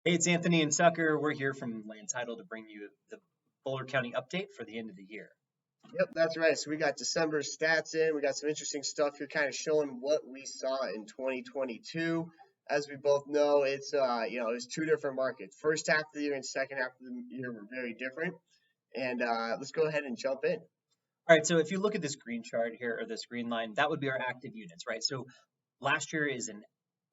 Hey, it's Anthony and Tucker. We're here from Land Title to bring you the Boulder County update for the end of the year. Yep, that's right. So we got December stats in. We got some interesting stuff here, kind of showing what we saw in 2022. As we both know, it's two different markets. First half of the year and second half of the year were very different. And let's go ahead and jump in. All right, so if you look at this green chart here, or this green line, that would be our active units, right? So last year is an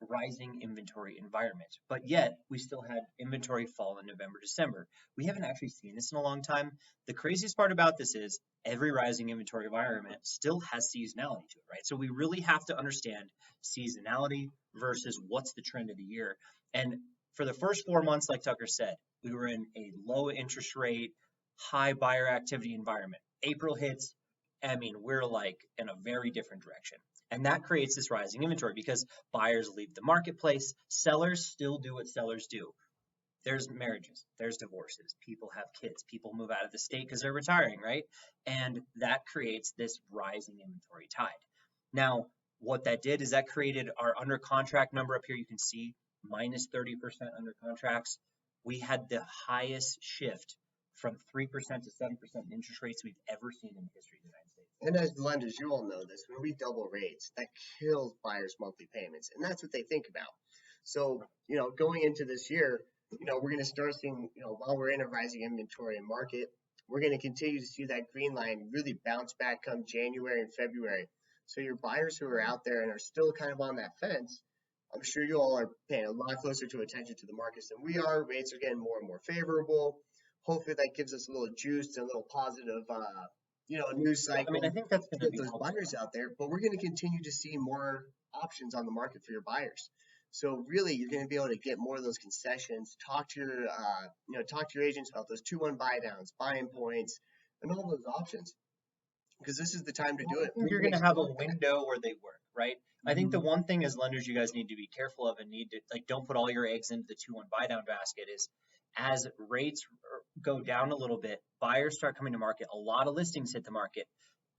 rising inventory environment, but yet we still had inventory fall in November, December. We haven't actually seen this in a long time. The craziest part about this is every rising inventory environment still has seasonality to it, right? So we really have to understand seasonality versus what's the trend of the year. And for the first 4 months, like Tucker said, we were in a low interest rate, high buyer activity environment. April hits, I mean, we're like in a very different direction. And that creates this rising inventory because buyers leave the marketplace. Sellers still do what sellers do. There's marriages, there's divorces, people have kids, people move out of the state because they're retiring, right? And that creates this rising inventory tide. Now, what that did is that created our under contract number up here. You can see minus 30% under contracts. We had the highest shift from 3% to 7% in interest rates we've ever seen in the history of the United States. And as lenders, you all know this, when we double rates, that kills buyers' monthly payments. And that's what they think about. So, going into this year, we're going to start seeing, while we're in a rising inventory and market, we're going to continue to see that green line really bounce back come January and February. So your buyers who are out there and are still kind of on that fence, I'm sure you all are paying a lot closer to attention to the markets than we are. Rates are getting more and more favorable. Hopefully that gives us a little juice and a little positive, news I cycle mean, I think that's to going to get be those helpful. buyers out there. But we're going to continue to see more options on the market for your buyers. So really, you're going to be able to get more of those concessions. Talk to your agents about those 2-1 buy downs, buying points, and all those options. Because this is the time to Well, do I it. think you're going to have a window where they work, right? I think the one thing as lenders you guys need to be careful of and need to like don't put all your eggs into the 2-1 buy down basket is as rates go down a little bit, buyers start coming to market, a lot of listings hit the market.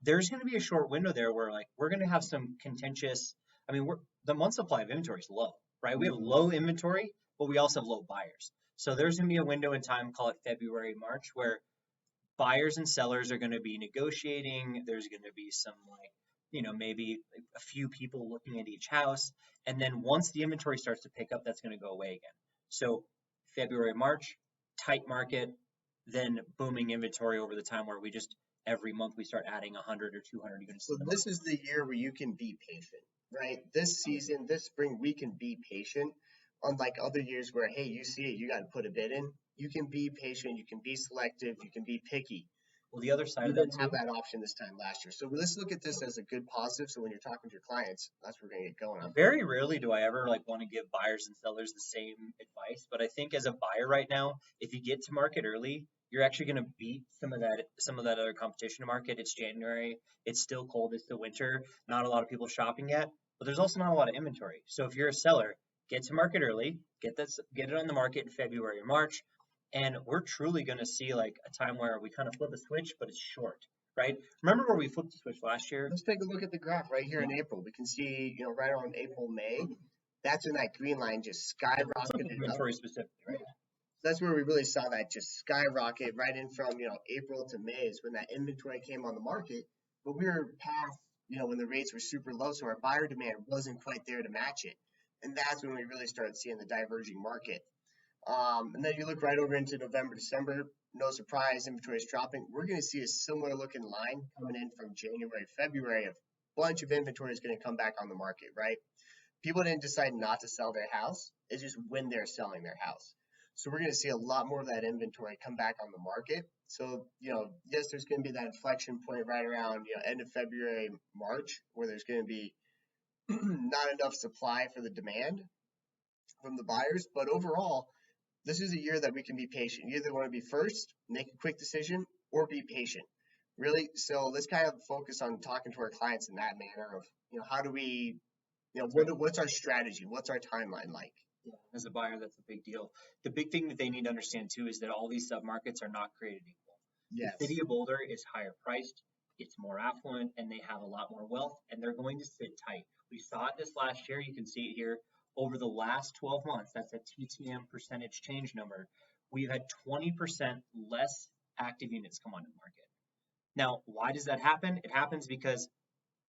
There's going to be a short window there where like we're going to have some contentious. I mean, the month supply of inventory is low, right? We have low inventory, but we also have low buyers. So there's going to be a window in time, call it February, March, where buyers and sellers are going to be negotiating. There's going to be some like, maybe a few people looking at each house. And then once the inventory starts to pick up, that's going to go away again. So February, March, tight market, then booming inventory over the time where we just every month we start adding 100 or 200 units So to the this market. is the year where you can be patient, right? This season, this spring, we can be patient. Unlike other years where, hey, you see it, you got to put a bid in. You can be patient, you can be selective, you can be picky. Well, the other side We of that didn't have too, that option this time last year. So let's look at this as a good positive. So when you're talking to your clients, that's what we're going to get going on. very rarely do I ever like want to give buyers and sellers the same advice, but I think as a buyer right now, if you get to market early, you're actually going to beat some of that other competition to market. It's January, it's still cold, it's the winter, not a lot of people shopping yet, but there's also not a lot of inventory. So if you're a seller, get to market early, get it on the market in February or March, and we're truly going to see like a time where we kind of flip a switch, but it's short, right? Remember where we flipped the switch last year? Let's take a look at the graph right here in April. We can see, right around April, May, that's when that green line just skyrocketed up. Inventory specifically, right? That's where we really saw that just skyrocket right in from, April to May is when that inventory came on the market. But we were past, when the rates were super low, so our buyer demand wasn't quite there to match it. And that's when we really started seeing the diverging market. And then you look right over into November, December, no surprise, inventory is dropping. We're going to see a similar looking line coming in from January, February. A bunch of inventory is going to come back on the market, right? People didn't decide not to sell their house. It's just when they're selling their house. So we're going to see a lot more of that inventory come back on the market. So, yes, there's going to be that inflection point right around, end of February, March, where there's going to be not enough supply for the demand from the buyers. But overall, this is a year that we can be patient. You either want to be first, make a quick decision, or be patient. Really. So let's kind of focus on talking to our clients in that manner of, how do we, what's our strategy? What's our timeline like? Yeah, as a buyer, that's a big deal. The big thing that they need to understand too is that all these submarkets are not created equal. Yes. The city of Boulder is higher priced, it's more affluent, and they have a lot more wealth, and they're going to sit tight. We saw it this last year. You can see it here. over the last 12 months, that's a TTM percentage change number, we've had 20% less active units come onto the market. Now, why does that happen? It happens because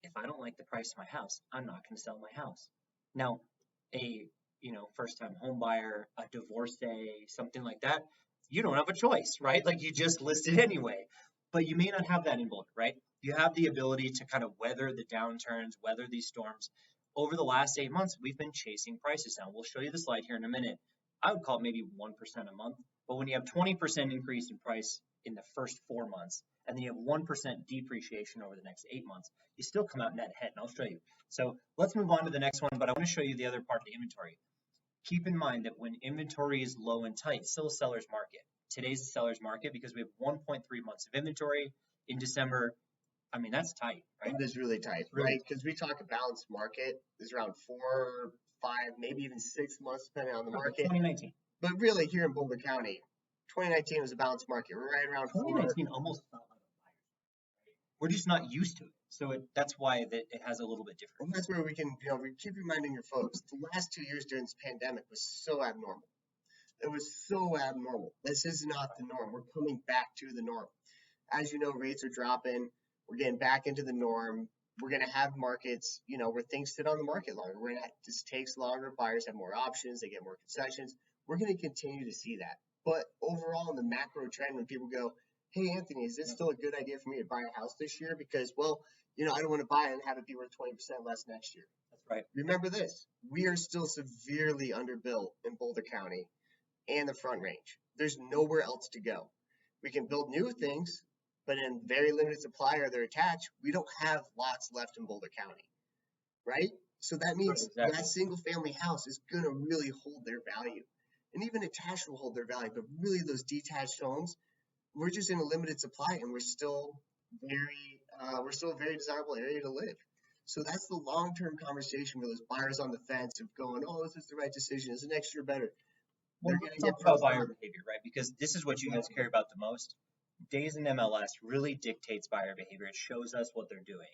if I don't like the price of my house, I'm not going to sell my house. Now, a first-time home buyer, a divorcee, something like that, you don't have a choice, right? Like you just list it anyway. But you may not have that in Boulder, right? You have the ability to kind of weather the downturns, weather these storms. Over the last 8 months, we've been chasing prices down. We'll show you the slide here in a minute. I would call it maybe 1% a month. But when you have 20% increase in price in the first 4 months, and then you have 1% depreciation over the next 8 months, you still come out net ahead, and I'll show you. So let's move on to the next one, but I want to show you the other part of the inventory. Keep in mind that when inventory is low and tight, still a seller's market. Today's a seller's market because we have 1.3 months of inventory in December. I mean, that's tight, right? It is really tight, right? Because we talk a balanced market is around 4, 5, maybe even 6 months depending on the market. 2019. But really, here in Boulder County, 2019 was a balanced market. We're right around 2019 almost felt like a buyer's market, right? We're just not used to it. So that's why it has a little bit different. And that's where we can, we keep reminding your folks, the last 2 years during this pandemic was so abnormal. It was so abnormal. This is not the norm. We're coming back to the norm. As you know, rates are dropping. We're getting back into the norm. We're going to have markets, where things sit on the market longer. This takes longer. Buyers have more options. They get more concessions. We're going to continue to see that. But overall, in the macro trend, when people go, hey, Anthony, is this still a good idea for me to buy a house this year? Because, I don't want to buy it and have it be worth 20% less next year. That's right. Remember this. We are still severely underbuilt in Boulder County and the Front Range. There's nowhere else to go. We can build new things, but in very limited supply or they're attached, we don't have lots left in Boulder County, right? So that means that single family house is going to really hold their value. And even attached will hold their value, but really those detached homes, we're just in a limited supply and we're still a very desirable area to live. So that's the long-term conversation for those buyers on the fence of going, oh, is this the right decision? Is the next year better? Well, let's talk about buyer behavior, right? Because this is what you guys care about the most. Days in MLS really dictates buyer behavior. It shows us what they're doing.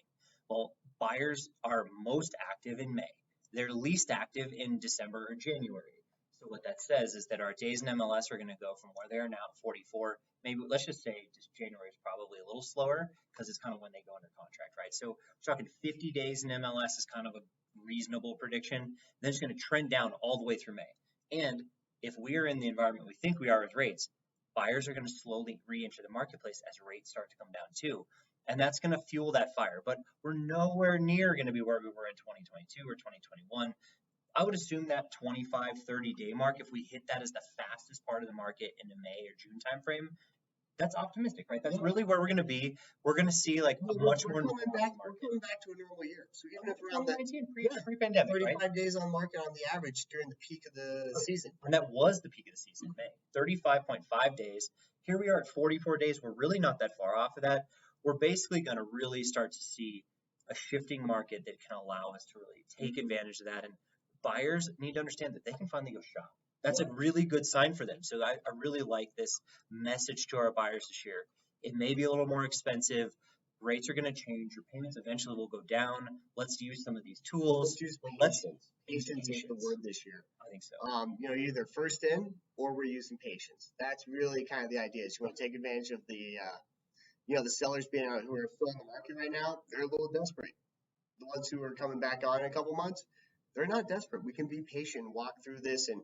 Well, buyers are most active in May. They're least active in December or January. So what that says is that our days in MLS are going to go from where they are now, 44. Maybe let's just say just January is probably a little slower because it's kind of when they go under contract, right? So we're talking 50 days in MLS is kind of a reasonable prediction. Then it's going to trend down all the way through May. And if we are in the environment we think we are with rates, buyers are going to slowly re-enter the marketplace as rates start to come down too. And that's going to fuel that fire. But we're nowhere near going to be where we were in 2022 or 2021. I would assume that 25, 30-day mark, if we hit that as the fastest part of the market in the May or June timeframe, that's optimistic, right? That's really where we're going to be. We're going to see like a much more normal market. We're coming back to a normal year. So even if around that pre-pandemic, 35 right? days on market on the average during the peak of the season. And that was the peak of the season, May. 35.5 days. Here we are at 44 days. We're really not that far off of that. We're basically going to really start to see a shifting market that can allow us to really take advantage of that. And buyers need to understand that they can finally go shop. That's a really good sign for them. So I really like this message to our buyers this year. It may be a little more expensive. Rates are going to change. Your payments eventually will go down. Let's use some of these tools. Patience is the word this year. I think so. Either first in or we're using patience. That's really kind of the idea. Is you want to take advantage of the sellers being out who are filling the market right now. They're a little desperate. The ones who are coming back on in a couple months, they're not desperate. We can be patient, walk through this, and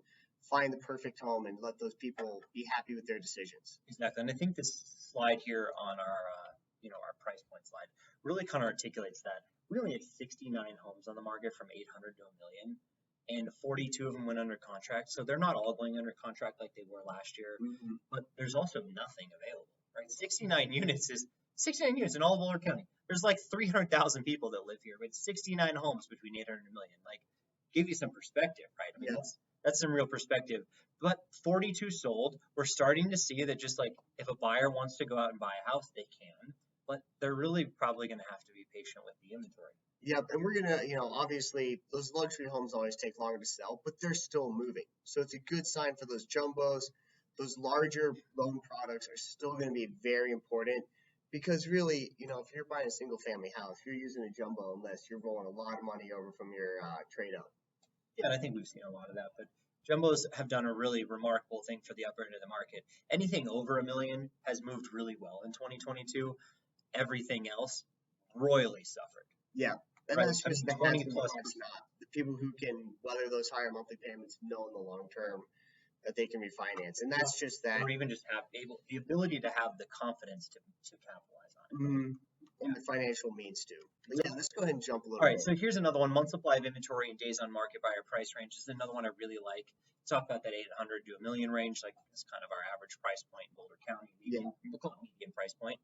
find the perfect home and let those people be happy with their decisions. Exactly. And I think this slide here on our price point slide really kind of articulates that. We only had 69 homes on the market from 800 to a million, and 42 of them went under contract. So they're not all going under contract like they were last year, but there's also nothing available, right? 69 units in all of Boulder County. There's like 300,000 people that live here, but 69 homes between 800 and a million. Like, give you some perspective, right? I mean, that's some real perspective. But 42 sold. We're starting to see that just like if a buyer wants to go out and buy a house, they can, but they're really probably going to have to be patient with the inventory. Yep, and we're going to, obviously those luxury homes always take longer to sell, but they're still moving. So it's a good sign for those jumbos. Those larger loan products are still going to be very important because really, if you're buying a single family house, you're using a jumbo unless you're rolling a lot of money over from your trade up. Yeah, and I think we've seen a lot of that, but jumbos have done a really remarkable thing for the upper end of the market. Anything over a million has moved really well in 2022. Everything else royally suffered, Yeah, and right? that's I just mean, the 20 haves and the plus haves not. The people who can weather those higher monthly payments know in the long term that they can refinance, and that's just that. or even just have the ability to have the confidence to capitalize on it. And the financial means to. But yeah, let's go ahead and jump a little All right, bit. so here's another one. Month supply of inventory and days on market by our price range is another one I really like. Talk about that 800 to a million range, like it's kind of our average price point in Boulder County. Yeah. People call it median price point.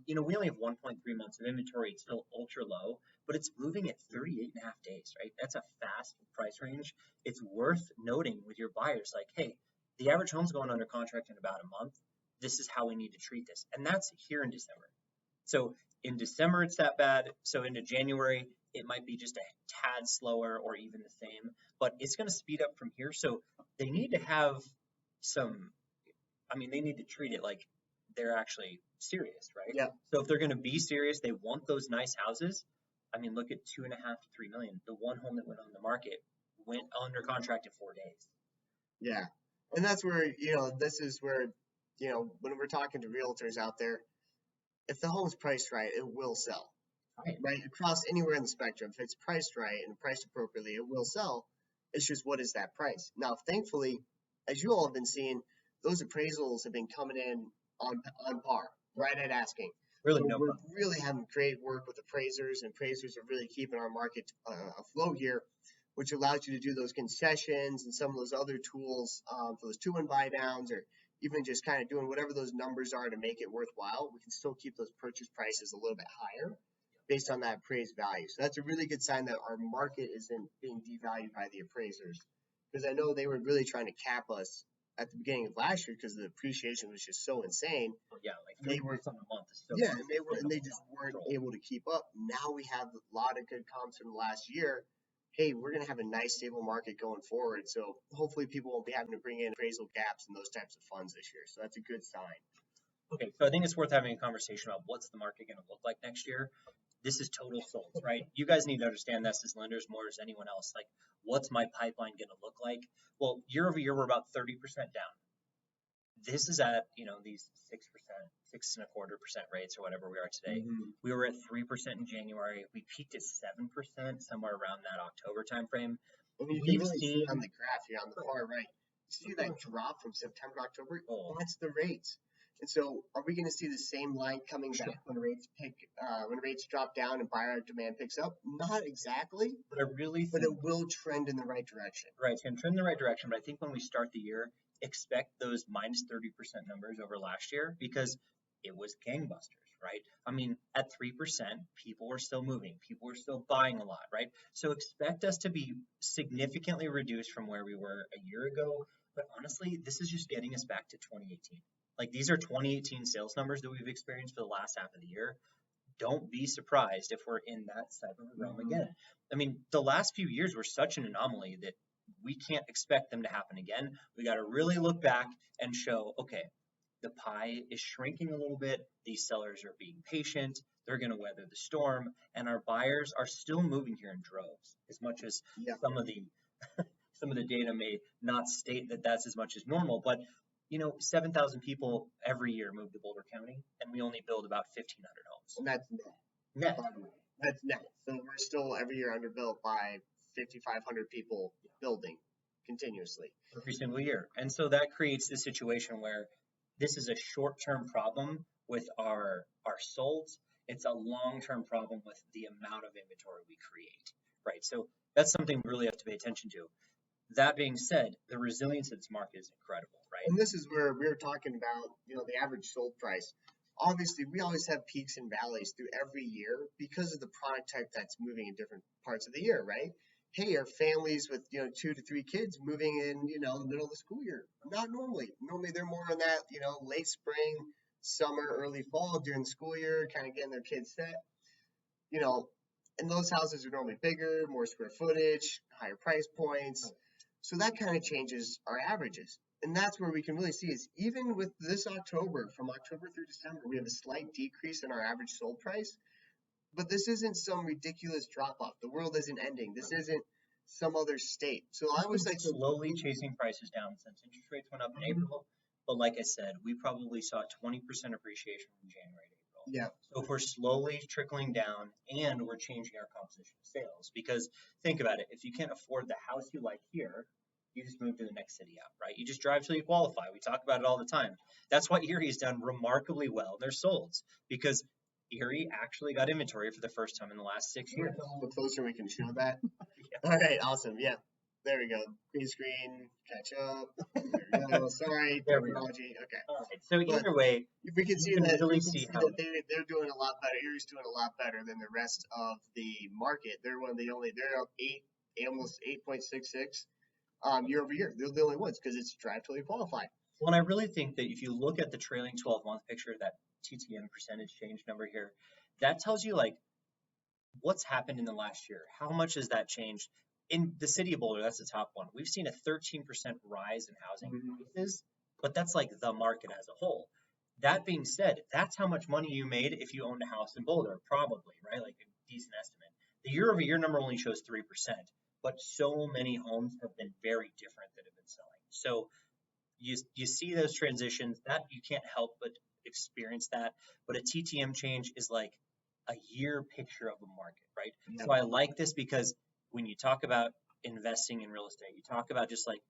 We only have 1.3 months of inventory. It's still ultra low, but it's moving at 38 and a half days, right? That's a fast price range. It's worth noting with your buyers, like, hey, the average home's going under contract in about a month. This is how we need to treat this. And that's here in December. So in December, it's that bad. So into January, it might be just a tad slower or even the same, but it's going to speed up from here. So they need to have they need to treat it like they're actually serious, right? Yeah. So if they're going to be serious, they want those nice houses. I mean, look at 2.5 to 3 million. The one home that went on the market went under contract in 4 days. Yeah. And that's where, this is where, when we're talking to realtors out there, if the home's priced right, it will sell. Right? Across anywhere in the spectrum. If it's priced right and priced appropriately, it will sell. It's just, what is that price? Now, thankfully, as you all have been seeing, those appraisals have been coming in on par, right at asking. Really, so we're really having great work with appraisers, and appraisers are really keeping our market afloat here, which allows you to do those concessions and some of those other tools for those 2-1 buy downs, or even just kind of doing whatever those numbers are to make it worthwhile. We can still keep those purchase prices a little bit higher based on that appraised value. So that's a really good sign that our market isn't being devalued by the appraisers, because I know they were really trying to cap us at the beginning of last year because the appreciation was just so insane. Yeah, like they were on a month. So yeah, and they just weren't able to keep up. Now we have a lot of good comps from last year. Hey, we're going to have a nice stable market going forward. So hopefully people won't be having to bring in appraisal gaps and those types of funds this year. So that's a good sign. Okay, so I think it's worth having a conversation about what's the market going to look like next year. This is total solds, right? You guys need to understand this as lenders more as anyone else. Like, what's my pipeline going to look like? Well, year over year, we're about 30% down. This is at, these 6%, 6.25% rates or whatever we are today. We were at 3% in January. We peaked at 7% somewhere around that October timeframe. And you can really see on the graph here on the far right, see that drop from September to October? That's the rates. And so, are we going to see the same line coming back when rates drop down and buyer demand picks up? Not exactly, but it will trend in the right direction. Right, it's going to trend in the right direction. But I think when we start the year, expect those minus 30% numbers over last year, because it was gangbusters, right? I mean, at 3%, people were still moving, people were still buying a lot, right? So expect us to be significantly reduced from where we were a year ago. But honestly, this is just getting us back to 2018. Like, these are 2018 sales numbers that we've experienced for the last half of the year. Don't be surprised if we're in that type of a realm again. I mean, the last few years were such an anomaly that we can't expect them to happen again. We got to really look back and show, okay, the pie is shrinking a little bit. These sellers are being patient. They're going to weather the storm. And our buyers are still moving here in droves, as much as some of the data may not state that that's as much as normal. But 7,000 people every year move to Boulder County, and we only build about 1,500 homes. And that's net. That's net. So we're still every year underbuilt by 5,500 people building continuously. Every single year. And so that creates this situation where this is a short-term problem with our solds. It's a long-term problem with the amount of inventory we create, right? So that's something we really have to pay attention to. That being said, the resilience of this market is incredible, right? And this is where we're talking about, the average sold price. Obviously, we always have peaks and valleys through every year because of the product type that's moving in different parts of the year, right? Hey, are families with 2 to 3 kids moving in the middle of the school year? Not normally. Normally they're more in that late spring, summer, early fall during the school year, kind of getting their kids set. And those houses are normally bigger, more square footage, higher price points. So that kind of changes our averages. And that's where we can really see is even with this October, from October through December, we have a slight decrease in our average sold price. But this isn't some ridiculous drop off. The world isn't ending. This isn't some other state. So I was like, slowly chasing prices down since interest rates went up in April. But like I said, we probably saw 20% appreciation from January to April. yeah, So if we're slowly trickling down and we're changing our composition of sales, because think about it, if you can't afford the house you like here, you just move to the next city up, right? You just drive till you qualify. We talk about it all the time. That's what Erie's done remarkably well. They're sold because Erie actually got inventory for the first time in the last 6 years. a little closer we can show that. Yeah. All right, awesome. Yeah, there we go. Green screen, catch up. There we go. Sorry, There we go. technology. Okay. All right. So But either way, we can see can that, really we can see see how that they're doing a lot better. Erie's doing a lot better than the rest of the market. They're one of the only. They're up almost 8.66 year over year. They're the only ones because it's drive till you qualify. well, and I really think that if you look at the trailing 12-month picture, that TTM percentage change number here, that tells you like what's happened in the last year. How much has that changed? In the city of Boulder, that's the top one. We've seen a 13% rise in housing prices, but that's like the market as a whole. That being said, that's how much money you made if you owned a house in Boulder, probably, right? Like a decent estimate. The year-over-year number only shows 3%, but so many homes have been very different that have been selling. So you see those transitions that you can't help but experience that. But a TTM change is like a year picture of a market, right? Yeah. So I like this because when you talk about investing in real estate, you talk about just like,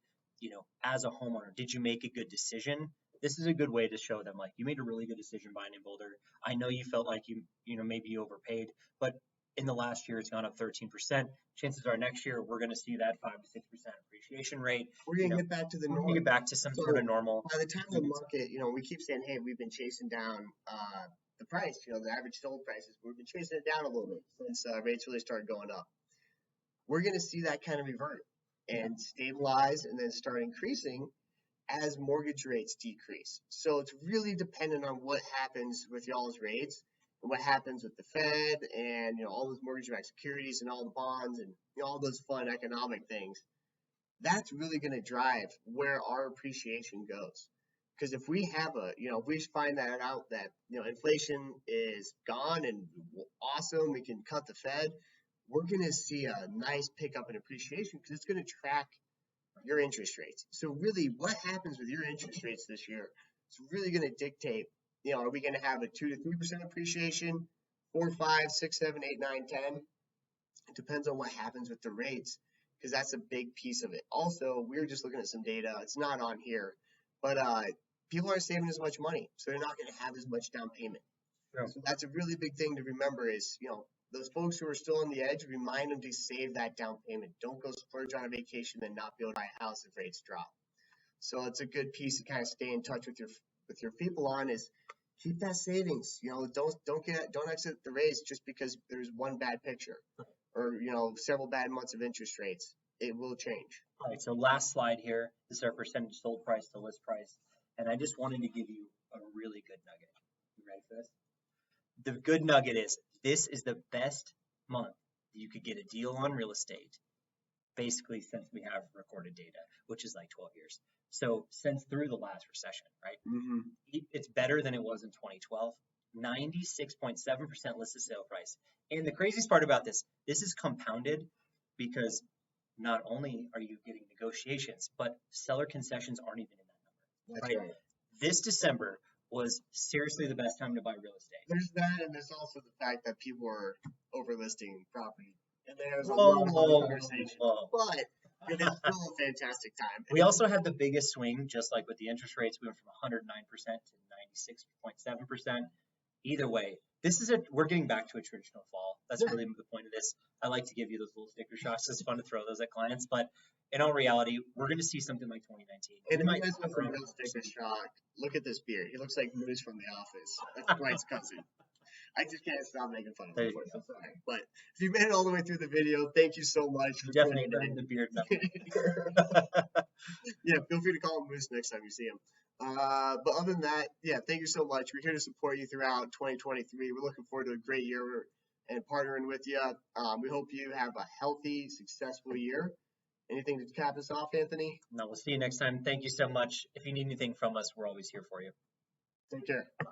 as a homeowner, did you make a good decision? This is a good way to show them like you made a really good decision buying in Boulder. I know you felt like maybe you overpaid, but in the last year it's gone up 13%. Chances are next year we're going to see that 5 to 6% appreciation rate. We're gonna get back to the We're norm. going to get back to some sort of normal. By the time the market, we keep saying, hey, we've been chasing down the price, the average sold prices. We've been chasing it down a little bit since rates really started going up. We're going to see that kind of revert and stabilize and then start increasing as mortgage rates decrease. So it's really dependent on what happens with y'all's rates and what happens with the Fed and all those mortgage-backed securities and all the bonds and all those fun economic things. That's really going to drive where our appreciation goes. Because if we have if we find that out that inflation is gone and awesome, we can cut the Fed, we're going to see a nice pickup in appreciation because it's going to track your interest rates. So really, what happens with your interest rates this year is really going to dictate. Are we going to have a 2 to 3% appreciation, 4, 5, 6, 7, 8, 9, 10? It depends on what happens with the rates because that's a big piece of it. Also, we're just looking at some data. It's not on here, but people aren't saving as much money, so they're not going to have as much down payment. Yeah. So that's a really big thing to remember is, those folks who are still on the edge, remind them to save that down payment. Don't go splurge on a vacation and not be able to buy a house if rates drop. So it's a good piece to kind of stay in touch with your people on is keep that savings. Don't exit the race just because there's one bad picture or several bad months of interest rates. It will change. All right, so last slide here. This is our percentage sold price to list price. And I just wanted to give you a really good nugget. You ready for this? The good nugget is this is the best month you could get a deal on real estate, basically since we have recorded data, which is like 12 years. So since through the last recession, right? Mm-hmm. It's better than it was in 2012. 96.7% listed sale price. And the craziest part about this is compounded because not only are you getting negotiations, but seller concessions aren't even in that number. That's right. This December was seriously the best time to buy real estate. There's that, and there's also the fact that people are overlisting property. And there's a Whoa, lot of whoa, conversation. whoa. But it is still a fantastic time. We also had the biggest swing, just like with the interest rates. We went from 109% to 96.7%. Either way, we're getting back to a traditional fall. That's really the point of this. I like to give you those little sticker shots. It's fun to throw those at clients, but in all reality, we're going to see something like 2019. And if you guys want some real sticker shock, look at this beard. He looks like Moose from The Office. That's Dwight's cousin. I just can't stop making fun of him. I'm sorry. But if you made it all the way through the video, thank you so much. For definitely the beard. Yeah, feel free to call him Moose next time you see him. But other than that, yeah, thank you so much. We're here to support you throughout 2023. We're looking forward to a great year and partnering with you. We hope you have a healthy, successful year. Anything to cap us off, Anthony? No, we'll see you next time. Thank you so much. If you need anything from us, we're always here for you. Take care. Bye.